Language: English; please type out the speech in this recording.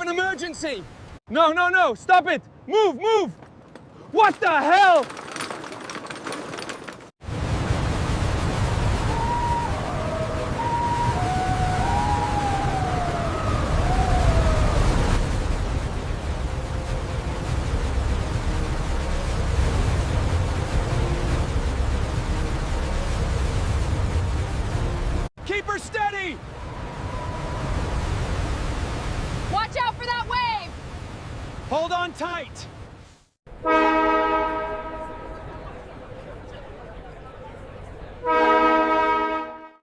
an emergency! No, no, no, stop it! Move, move! What the hell? Keep her steady! Watch out for that wave! Hold on tight!